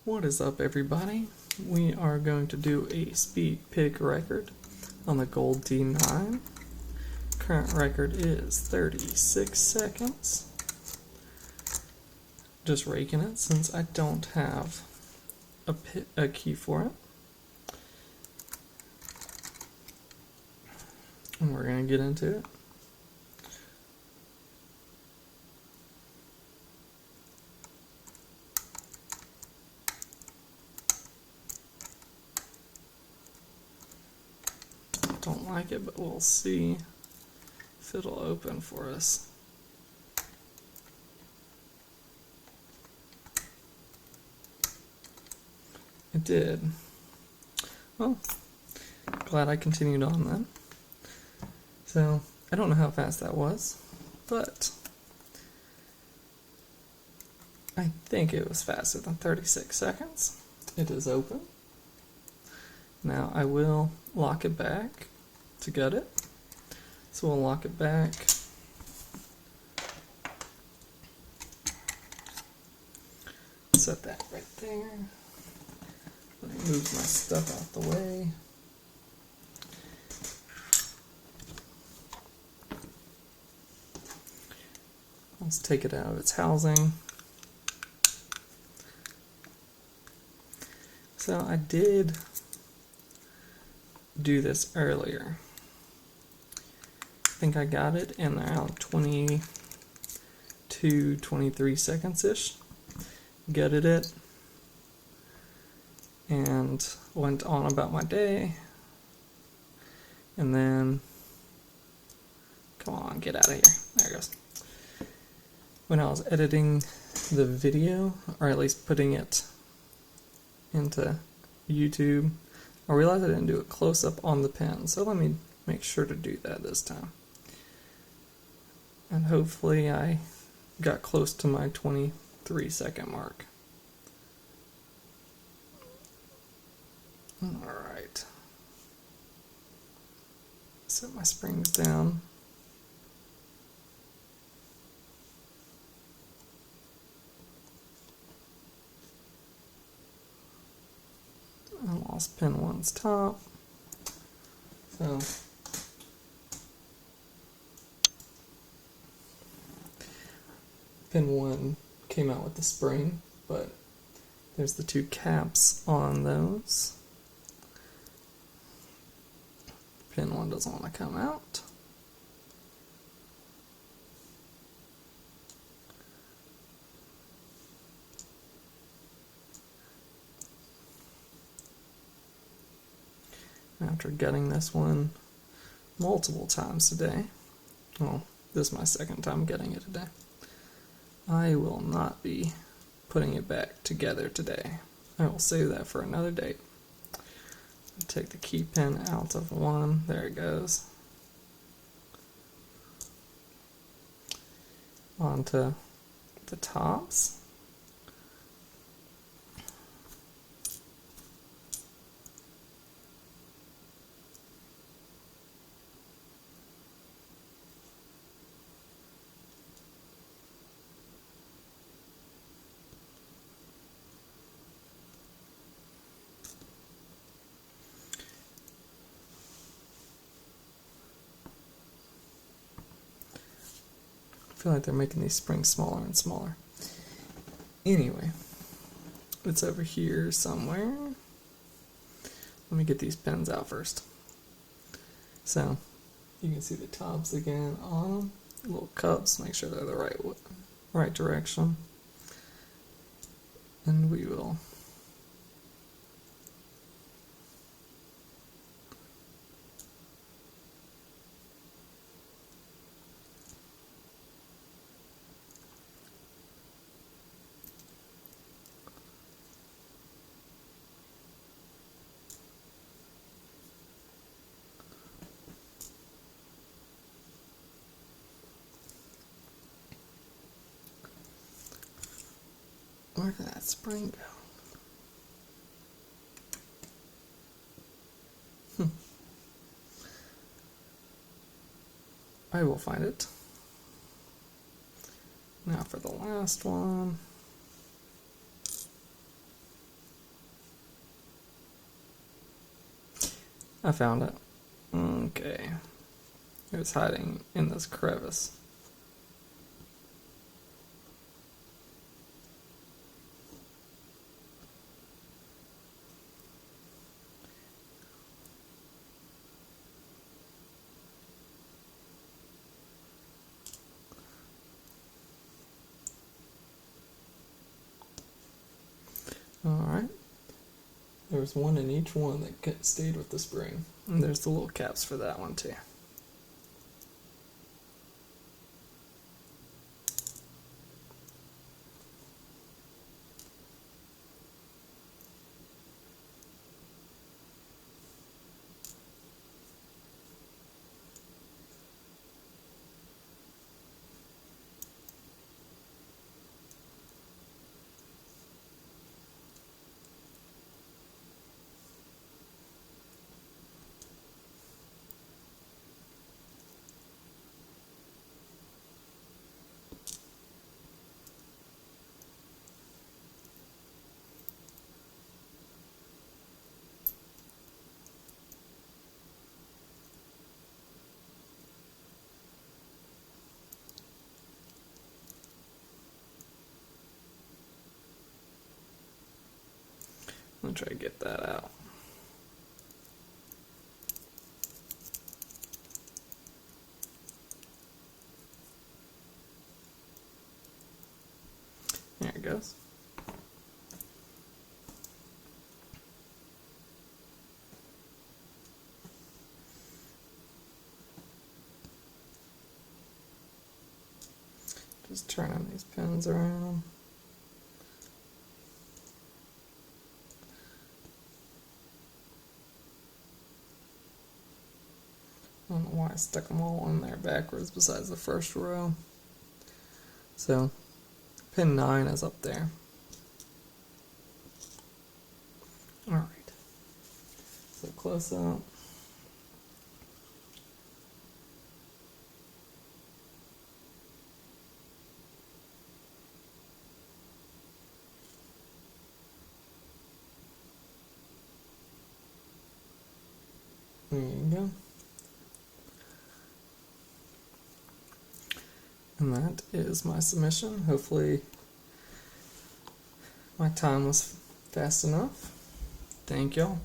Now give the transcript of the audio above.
What is up, everybody? We are going to do a speed pick record on the Gold D9. Current record is 36 seconds. Just raking it since I don't have a key for it. And we're going to get into it. Don't like it, but we'll see if it'll open for us. It did. Well, glad I continued on then. So, I don't know how fast that was, but I think it was faster than 36 seconds. It is open. Now I will lock it back to get it. So we'll lock it back. Set that right there. Let me move my stuff out the way. Let's take it out of its housing. So I did do this earlier. I think I got it in around 22, 23 seconds-ish. Gutted it and went on about my day. And then, come on, get out of here. There it goes. When I was editing the video, or at least putting it into YouTube, I realized I didn't do a close-up on the pen, so let me make sure to do that this time. And hopefully I got close to my 23-second mark. Alright. Set my springs down. I lost pin 1's top. So pin 1 came out with the spring, but there's the two caps on those. Pin 1 doesn't want to come out. After getting this one multiple times today, well, this is my second time getting it today, I will not be putting it back together today. I will save that for another date. Take the key pin out of one. There it goes. Onto the tops. I feel like they're making these springs smaller and smaller. Anyway, it's over here somewhere. Let me get these pins out first. So, you can see the tops again on them. Little cups, make sure they're the right direction. And we will where did that spring go? I will find it. Now for the last one. I found it. Okay. It was hiding in this crevice. Alright. There was one in each one that stayed with the spring. And there's the little caps for that one too. I'm gonna try to get that out. There it goes. Just turning these pins around. I don't know why I stuck them all in there backwards besides the first row. So, pin 9 is up there. Alright. So close up. There you go. And that is my submission. Hopefully my time was fast enough. Thank y'all.